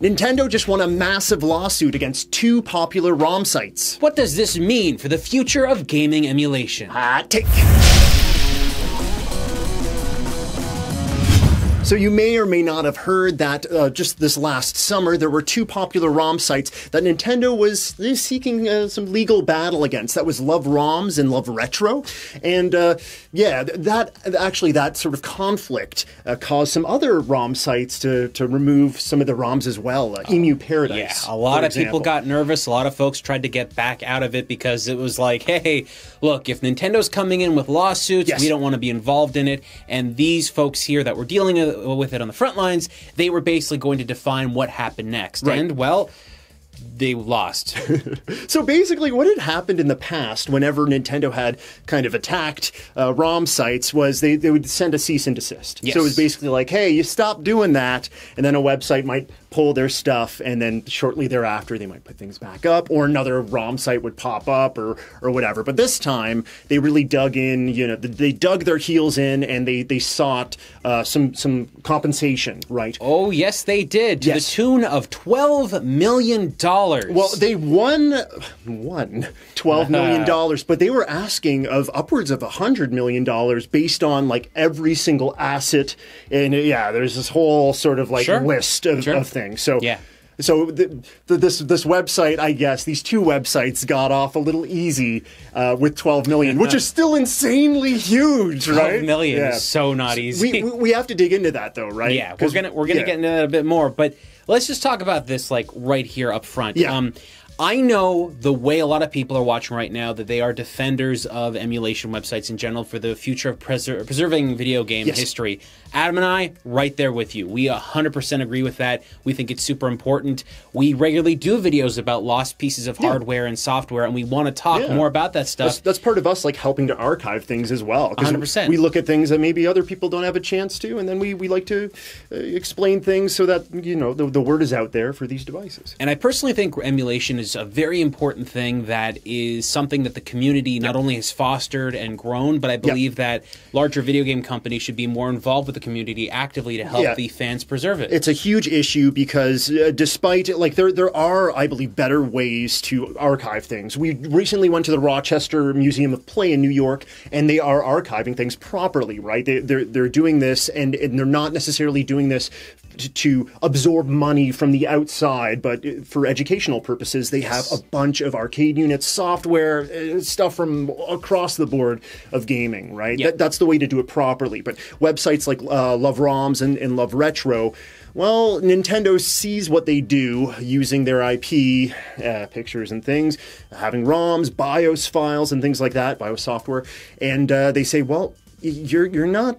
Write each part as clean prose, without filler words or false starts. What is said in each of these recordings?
Nintendo just won a massive lawsuit against 2 popular ROM sites. What does this mean for the future of gaming emulation? Hot take. So you may or may not have heard that just this last summer, there were 2 popular ROM sites that Nintendo was seeking some legal battle against. That was LoveROMs and LoveRETro. And yeah, that sort of conflict caused some other ROM sites to remove some of the ROMs as well. Emu Paradise. Yeah, a lot of people got nervous. A lot of folks tried to get back out of it because it was like, hey, look, if Nintendo's coming in with lawsuits, yes, we don't want to be involved in it. And these folks here that were dealing with it on the front lines, they were basically going to define what happened next. Right. And, well, they lost. So basically what had happened in the past whenever Nintendo had kind of attacked ROM sites was they would send a cease and desist. Yes. So it was basically like, hey, you stop doing that, and then a website might pull their stuff, and then shortly thereafter they might put things back up, or another ROM site would pop up, or whatever. But this time they really dug in, you know, they dug their heels in, and they sought some compensation, right? Oh, yes, they did, to the tune of $12 million. Well, they won $12 million, but they were asking of upwards of $100 million based on like every single asset. And yeah, there's this whole sort of like list of things. So yeah. So this website, I guess, these 2 websites got off a little easy with 12 million, which is still insanely huge, right? 12 million is so not easy. We have to dig into that though, right? Yeah, we're gonna get into that a bit more, but let's just talk about this like right here up front. Yeah. I know the way a lot of people are watching right now that they are defenders of emulation websites in general for the future of preserving video game history. Adam and I, right there with you. We 100% agree with that. We think it's super important. We regularly do videos about lost pieces of hardware and software, and we want to talk more about that stuff. That's part of us like helping to archive things as well. 100%. We look at things that maybe other people don't have a chance to, and then we like to explain things so that, you know, the word is out there for these devices. And I personally think emulation is a very important thing that is something that the community not only has fostered and grown, but I believe that larger video game companies should be more involved with the community actively to help the fans preserve it. It's a huge issue because despite, like, there are, I believe, better ways to archive things. We recently went to the Rochester Museum of Play in New York, and they are archiving things properly, right? They're doing this, and they're not necessarily doing this to absorb money from the outside, but for educational purposes, they have a bunch of arcade units, software, stuff from across the board of gaming, right? That's the way to do it properly. But websites like LoveROMs and LoveRETRO, well, Nintendo sees what they do using their IP, pictures and things, having ROMs, BIOS files and things like that, BIOS software, and they say, well, you're not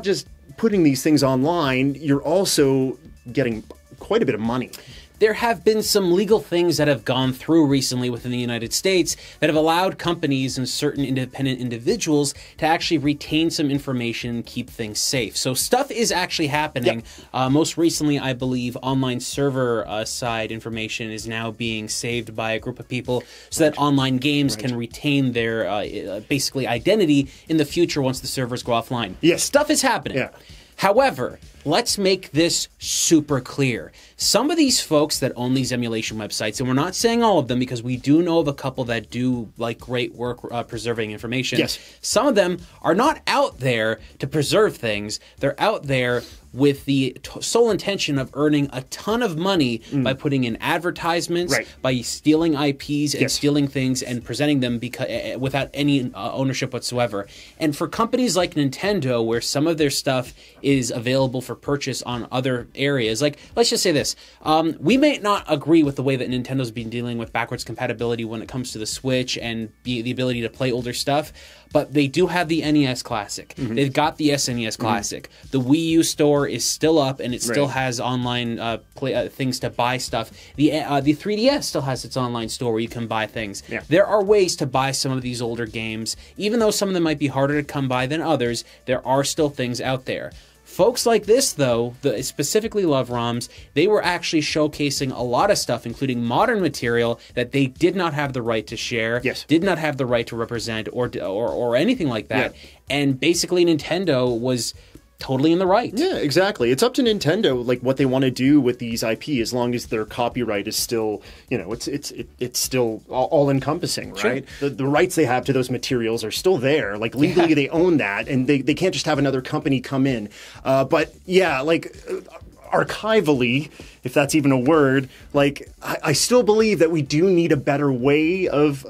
just putting these things online, you're also getting quite a bit of money. There have been some legal things that have gone through recently within the United States that have allowed companies and certain independent individuals to actually retain some information, keep things safe. So stuff is actually happening. Most recently, I believe, online server side information is now being saved by a group of people so that online games can retain their basically identity in the future once the servers go offline. Stuff is happening. However, let's make this super clear. Some of these folks that own these emulation websites, and we're not saying all of them because we do know of a couple that do like great work preserving information. Some of them are not out there to preserve things. They're out there with the sole intention of earning a ton of money by putting in advertisements, by stealing IPs and stealing things and presenting them without any ownership whatsoever. And for companies like Nintendo, where some of their stuff is available for purchase on other areas, like, let's just say this, we may not agree with the way that Nintendo's been dealing with backwards compatibility when it comes to the Switch and the ability to play older stuff, but they do have the NES Classic. They've got the SNES Classic. The Wii U store is still up, and it still has online things to buy stuff. The 3DS still has its online store where you can buy things. There are ways to buy some of these older games. Even though some of them might be harder to come by than others, there are still things out there. Folks like this, though, specifically LoveROMs, they were actually showcasing a lot of stuff, including modern material that they did not have the right to share, did not have the right to represent, or anything like that. And basically, Nintendo was totally in the right. Yeah, exactly. It's up to Nintendo, like what they want to do with these IP, as long as their copyright is still, you know, it's still all encompassing, right? Sure. The rights they have to those materials are still there. Like legally, they own that, and they can't just have another company come in. But yeah, like. Archivally, if that's even a word, like I still believe that we do need a better way of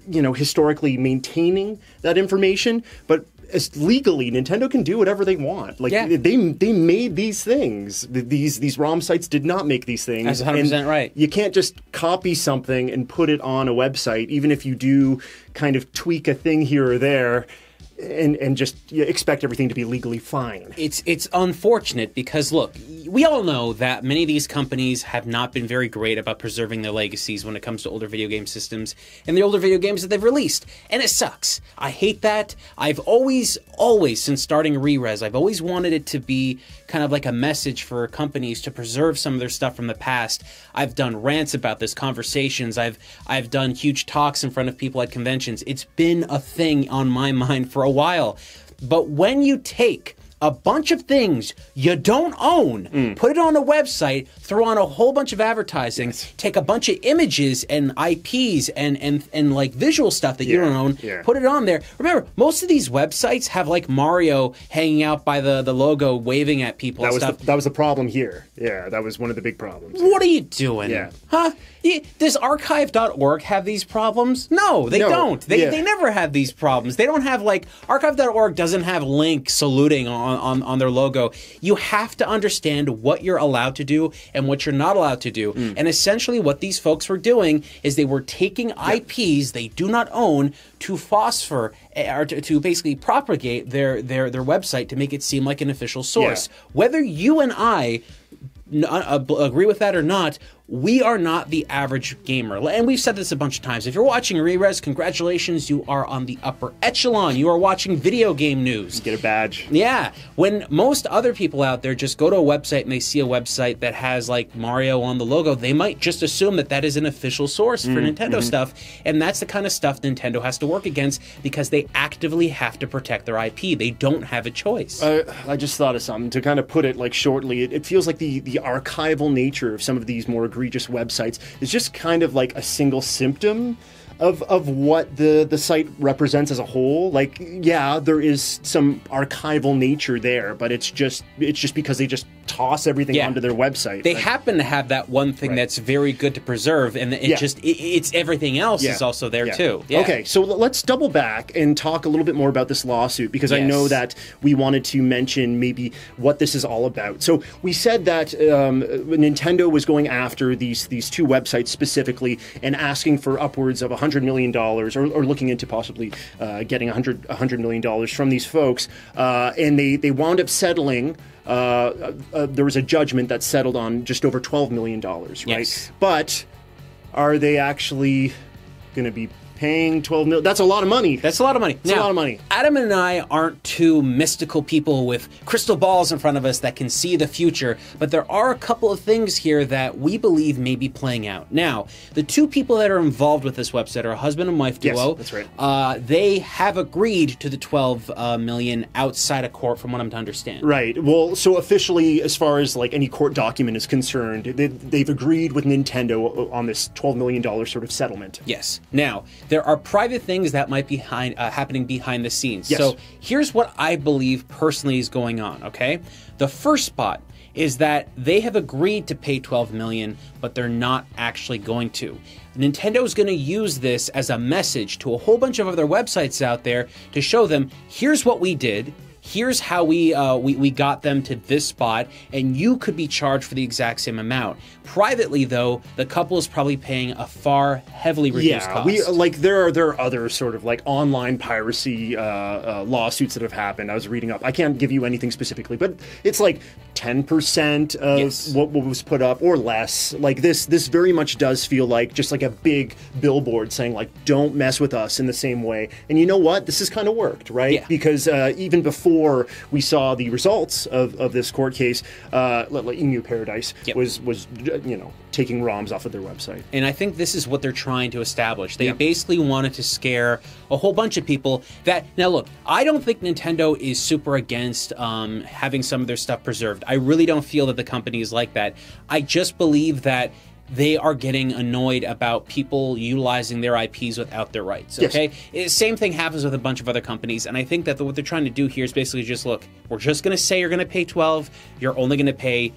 you know, historically maintaining that information. But as legally, Nintendo can do whatever they want. Like they made these things. These ROM sites did not make these things. That's 100% right. You can't just copy something and put it on a website, even if you do kind of tweak a thing here or there. And just expect everything to be legally fine. It's unfortunate because, look, we all know that many of these companies have not been very great about preserving their legacies when it comes to older video game systems and the older video games that they've released. And it sucks. I hate that. I've always, since starting Rerez, I've always wanted it to be kind of like a message for companies to preserve some of their stuff from the past. I've done rants about this, conversations. I've done huge talks in front of people at conventions. It's been a thing on my mind for a while. But when you take a bunch of things you don't own, put it on a website, throw on a whole bunch of advertising, take a bunch of images and IPs and like visual stuff that you don't own, put it on there. Remember, most of these websites have like Mario hanging out by the logo, waving at people and stuff. That was the problem here. Yeah, that was one of the big problems. What are you doing? Yeah. Huh? Does archive.org have these problems? No, they don't. They never have these problems. They don't have, like, archive.org doesn't have Link saluting on their logo. You have to understand what you're allowed to do and what you're not allowed to do. And essentially what these folks were doing is they were taking IPs they do not own to phosphor or to basically propagate their website to make it seem like an official source. Whether you and I agree with that or not, we are not the average gamer. And we've said this a bunch of times. If you're watching Rerez, congratulations, you are on the upper echelon. You are watching video game news. Get a badge. Yeah. When most other people out there just go to a website and they see a website that has like Mario on the logo, they might just assume that that is an official source for Nintendo stuff. And that's the kind of stuff Nintendo has to work against because they actively have to protect their IP. They don't have a choice. I just thought of something to kind of put it like shortly. It feels like the archival nature of some of these more egregious websites is just kind of like a single symptom of what the site represents as a whole. Like, yeah, there is some archival nature there, but it's just because they just toss everything onto their website. They happen to have that one thing that's very good to preserve, and it's everything else is also there too. Okay, so let's double back and talk a little bit more about this lawsuit, because I know that we wanted to mention maybe what this is all about. So we said that Nintendo was going after these two websites specifically and asking for upwards of $100 million, or looking into possibly getting $100 million from these folks, and they wound up settling. There was a judgment that settled on just over $12 million, right? Yes. But are they actually going to be paying $12 million? That's a lot of money. That's a lot of money. That's a lot of money. Adam and I aren't two mystical people with crystal balls in front of us that can see the future, but there are a couple of things here that we believe may be playing out. Now, the two people that are involved with this website are a husband and wife duo. Yes, that's right. They have agreed to the $12 million outside of court, from what I'm to understand. Right. Well, so officially, as far as like any court document is concerned, they've agreed with Nintendo on this $12 million sort of settlement. Yes. Now, there are private things that might be happening behind the scenes. Yes. So here's what I believe personally is going on, okay? The first spot is that they have agreed to pay $12 million, but they're not actually going to. Nintendo is going to use this as a message to a whole bunch of other websites out there to show them, here's what we did. Here's how we got them to this spot, and you could be charged for the exact same amount. Privately, though, the couple is probably paying a far heavily reduced cost. There are other sort of like online piracy lawsuits that have happened. I was reading up. I can't give you anything specifically, but it's like 10% of Yes. what was put up or less. Like this very much does feel like just like a big billboard saying like, don't mess with us in the same way. And you know what? This has kind of worked, right? Yeah. Because even before we saw the results of this court case, like Emu Paradise Yep. was taking ROMs off of their website. And I think this is what they're trying to establish. They Yeah. basically wanted to scare a whole bunch of people that... Now, look, I don't think Nintendo is super against having some of their stuff preserved. I really don't feel that the company is like that. I just believe that they are getting annoyed about people utilizing their IPs without their rights, Yes. okay? Same thing happens with a bunch of other companies, and I think that what they're trying to do here is basically just, look, we're just going to say you're going to pay 12, you're only going to pay,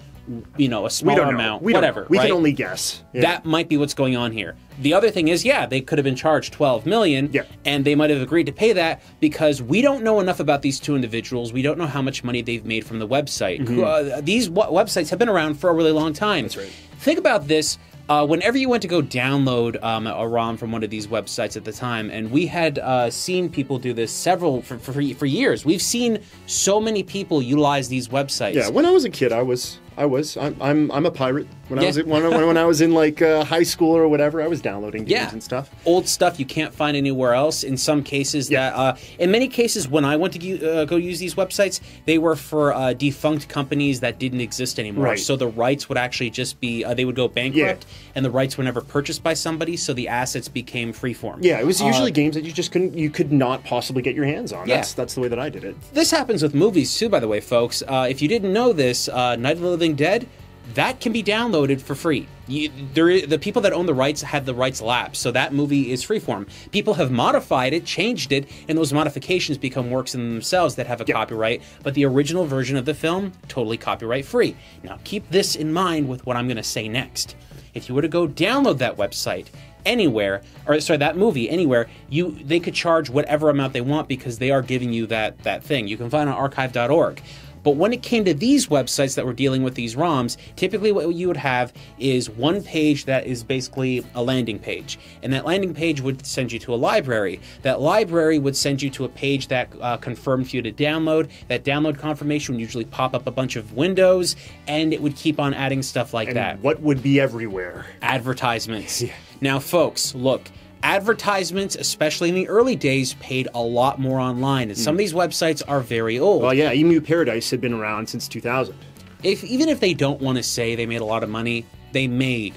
a smaller amount, whatever. We right? can only guess. Yeah. That might be what's going on here. The other thing is, yeah, they could have been charged $12 million, Yeah. and they might have agreed to pay that because we don't know enough about these two individuals. We don't know how much money they've made from the website. These websites have been around for a really long time. That's right. Think about this. Whenever you went to go download a ROM from one of these websites at the time, and we had seen people do this for years. We've seen so many people utilize these websites. Yeah, when I was a kid, I'm a pirate. When I was in like high school or whatever, I was downloading games and stuff. Old stuff you can't find anywhere else. In some cases, in many cases, when I went to go use these websites, they were for defunct companies that didn't exist anymore. Right. So the rights would actually just be they would go bankrupt, and the rights were never purchased by somebody. So the assets became freeform. Yeah, it was usually games that you could not possibly get your hands on. Yeah. That's the way that I did it. This happens with movies too, by the way, folks. If you didn't know this, Night of the Living Dead, that can be downloaded for free. The people that own the rights had the rights lapse, so that movie is freeform. People have modified it, changed it, and those modifications become works in themselves that have a copyright, but the original version of the film, totally copyright free. Now keep this in mind with what I'm going to say next. If you were to go download that website anywhere, or sorry, that movie anywhere, they could charge whatever amount they want because they are giving you that thing. You can find it on archive.org. But when it came to these websites that were dealing with these ROMs, typically what you would have is one page that is basically a landing page. And that landing page would send you to a library. That library would send you to a page that confirmed for you to download. That download confirmation would usually pop up a bunch of windows, and it would keep on adding stuff like that. What would be everywhere? Advertisements. Now, folks, look. Advertisements, especially in the early days, paid a lot more online, and some of these websites are very old. Well, yeah, Emu Paradise had been around since 2000. Even if they don't want to say they made a lot of money, they made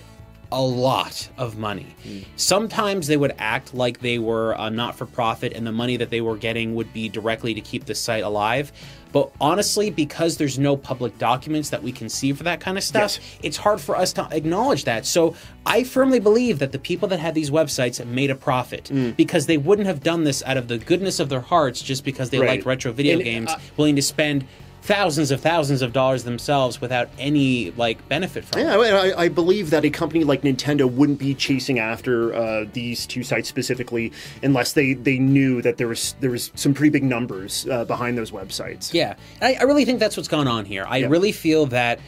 a lot of money. Sometimes they would act like they were not-for-profit, and the money that they were getting would be directly to keep the site alive. But honestly, because there's no public documents that we can see for that kind of stuff, it's hard for us to acknowledge that. So I firmly believe that the people that had these websites made a profit because they wouldn't have done this out of the goodness of their hearts just because they liked retro video games, willing to spend thousands of dollars themselves without any benefit from it. Yeah, I believe that a company like Nintendo wouldn't be chasing after these two sites specifically unless they knew that there was some pretty big numbers behind those websites. Yeah, I really think that's what's gone on here. I really feel that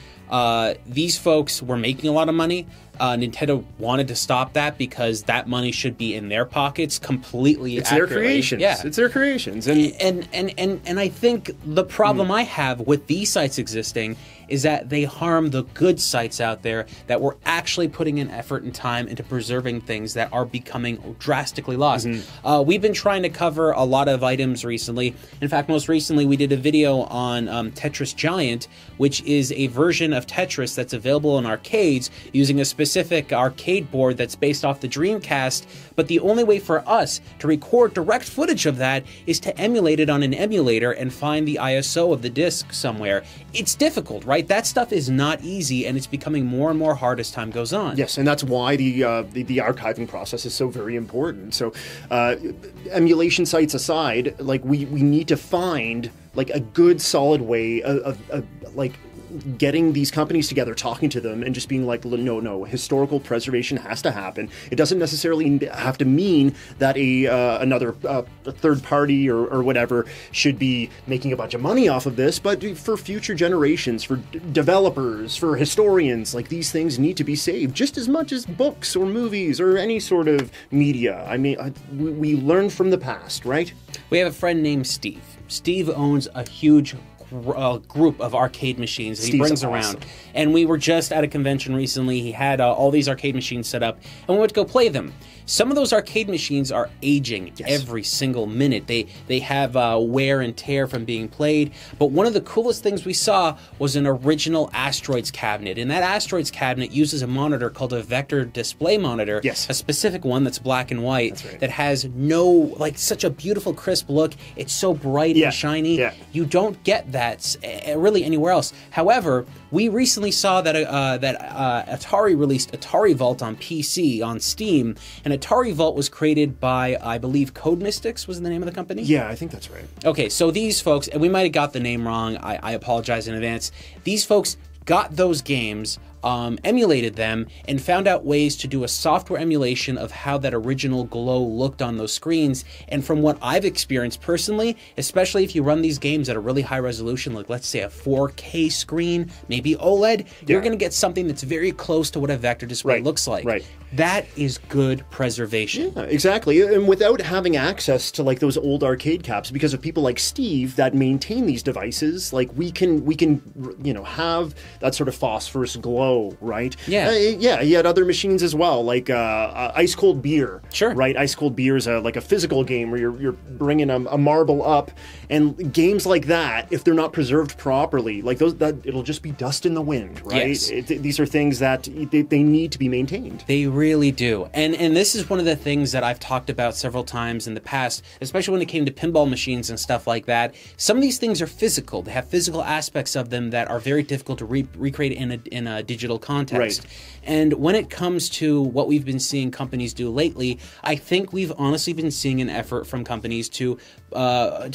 these folks were making a lot of money. Nintendo wanted to stop that because that money should be in their pockets completely. It's their creations. Yeah. It's their creations. And I think the problem I have with these sites existing is that they harm the good sites out there that were actually putting in effort and time into preserving things that are becoming drastically lost. We've been trying to cover a lot of items recently. In fact, most recently we did a video on Tetris Giant, which is a version of Tetris that's available in arcades using a specific arcade board that's based off the Dreamcast, but the only way for us to record direct footage of that is to emulate it on an emulator and find the ISO of the disc somewhere. It's difficult, right? That stuff is not easy, and it's becoming more and more hard as time goes on. Yes, and that's why the archiving process is so very important. So, emulation sites aside, we need to find a good solid way of getting these companies together, talking to them, and just being like, no, historical preservation has to happen. It doesn't necessarily have to mean that another third party or whatever should be making a bunch of money off of this, but for future generations, for developers, for historians, these things need to be saved just as much as books or movies or any sort of media. I mean, we learn from the past, right? We have a friend named Steve. Steve owns a huge group of arcade machines that he Steve's brings awesome. around. And we were just at a convention recently. He had all these arcade machines set up, and we went to go play them. Some of those arcade machines are aging every single minute. They have wear and tear from being played. But one of the coolest things we saw was an original Asteroids cabinet. And that Asteroids cabinet uses a monitor called a vector display monitor. Yes. A specific one that's black and white. That's right. That has such a beautiful crisp look. It's so bright and shiny. Yeah. You don't get that really anywhere else. However, we recently saw that Atari released Atari Vault on PC on Steam, and Atari Vault was created by, I believe, Code Mystics was the name of the company? Yeah, I think that's right. Okay, so these folks, and we might have got the name wrong, I apologize in advance. These folks got those games, emulated them, and found out ways to do a software emulation of how that original glow looked on those screens. And from what I've experienced personally, especially if you run these games at a really high resolution, like let's say a 4K screen, maybe OLED, you're going to get something that's very close to what a vector display looks like. Right. That is good preservation. Yeah, exactly. And without having access to like those old arcade caps, because of people like Steve that maintain these devices, like we can have that sort of phosphorus glow, right? Yeah. Yeah. He had other machines as well, like ice cold beer. Sure. Right. Ice cold beer is like a physical game where you're bringing a marble up, and games like that, if they're not preserved properly, like it'll just be dust in the wind, right? Yes. These are things that they need to be maintained. They really do. And this is one of the things that I've talked about several times in the past, especially when it came to pinball machines and stuff like that. Some of these things are physical. They have physical aspects of them that are very difficult to recreate in a digital context. Right. And when it comes to what we've been seeing companies do lately, I think we've honestly been seeing an effort from companies to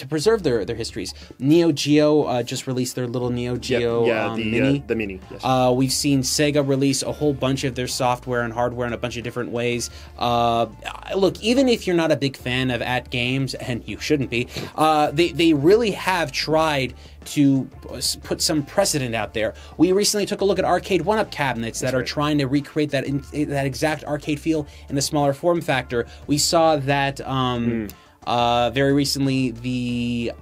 preserve their histories. Neo Geo just released their little Neo Geo Mini. The Mini. Yes. We've seen Sega release a whole bunch of their software and hardware in a bunch of different ways. Look, even if you're not a big fan of games, and you shouldn't be, they really have tried to put some precedent out there. We recently took a look at arcade one-up cabinets that are trying to recreate that exact arcade feel in a smaller form factor. We saw that very recently, the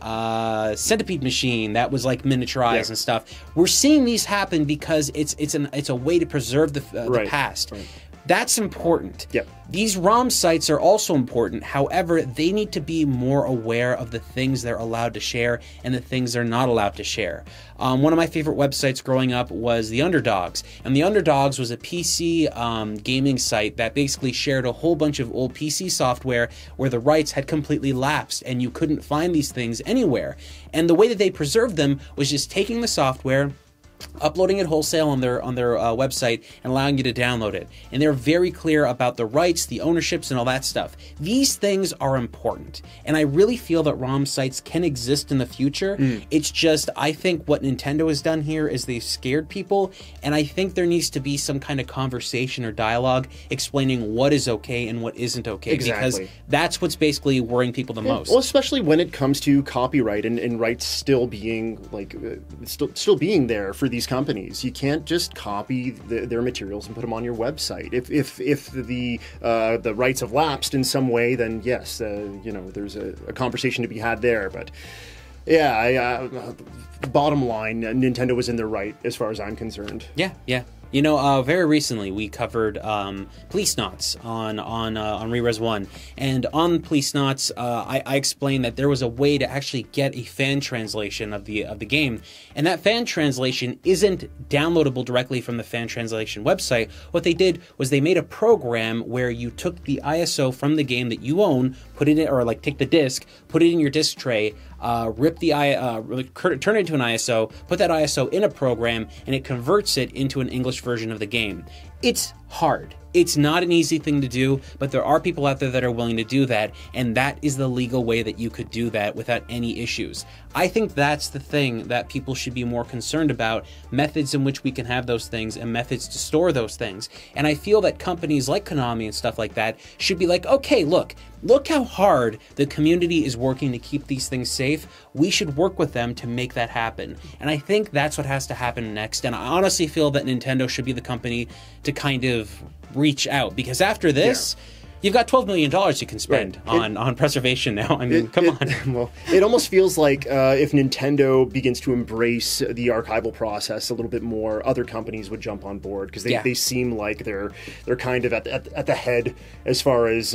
Centipede machine that was like miniaturized and stuff. We're seeing these happen because it's a way to preserve the past. Right. That's important. Yep. These ROM sites are also important. However, they need to be more aware of the things they're allowed to share and the things they're not allowed to share. One of my favorite websites growing up was The Underdogs. And The Underdogs was a PC gaming site that basically shared a whole bunch of old PC software where the rights had completely lapsed and you couldn't find these things anywhere. And the way that they preserved them was just taking the software, uploading it wholesale on their website, and allowing you to download it. And they're very clear about the rights, the ownerships, and all that stuff. These things are important, and I really feel that ROM sites can exist in the future. It's just, I think what Nintendo has done here is they've scared people, and I think there needs to be some kind of conversation or dialogue explaining what is okay and what isn't okay. Exactly. Because that's what's basically worrying people the most. Well, especially when it comes to copyright and rights still being still being there for these companies. You can't just copy their materials and put them on your website. If the rights have lapsed in some way, then yes, there's a conversation to be had there. But yeah, bottom line, Nintendo was in their right as far as I'm concerned. Yeah. You know, very recently we covered Police Knots on Rerez 1, and on Police Knots, I explained that there was a way to actually get a fan translation of the game, and that fan translation isn't downloadable directly from the fan translation website. What they did was they made a program where you took the ISO from the game that you own, put it in, or like take the disc, put it in your disc tray, rip the turn it into an ISO, put that ISO in a program, and it converts it into an English version of the game. It's hard. It's not an easy thing to do, but there are people out there that are willing to do that, and that is the legal way that you could do that without any issues. I think that's the thing that people should be more concerned about, methods in which we can have those things and methods to store those things. And I feel that companies like Konami and stuff like that should be like, okay, look how hard the community is working to keep these things safe. We should work with them to make that happen. And I think that's what has to happen next. And I honestly feel that Nintendo should be the company to kind of reach out, because after this, You've got $12 million you can spend on preservation now. I mean, come on. Well, it almost feels like if Nintendo begins to embrace the archival process a little bit more, other companies would jump on board because they seem like they're kind of at the head as far as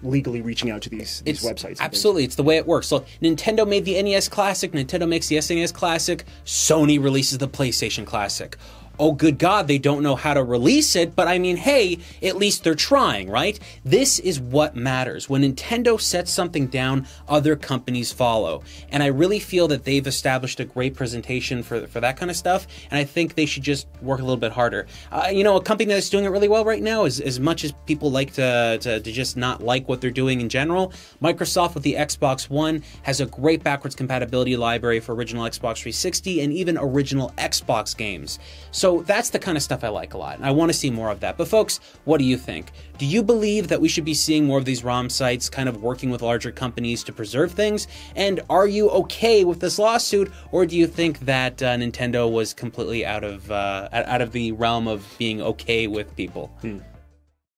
legally reaching out to these websites. Absolutely, it's the way it works. So Nintendo made the NES Classic. Nintendo makes the SNES Classic. Sony releases the PlayStation Classic. Oh, good God, they don't know how to release it, but I mean, hey, at least they're trying, right? This is what matters. When Nintendo sets something down, other companies follow. And I really feel that they've established a great presentation for that kind of stuff, and I think they should just work a little bit harder. A company that's doing it really well right now is, as much as people like to just not like what they're doing in general, Microsoft with the Xbox One has a great backwards compatibility library for original Xbox 360 and even original Xbox games. So that's the kind of stuff I like a lot, and I want to see more of that. But folks, what do you think? Do you believe that we should be seeing more of these ROM sites kind of working with larger companies to preserve things? And are you okay with this lawsuit, or do you think that Nintendo was completely out of the realm of being okay with people?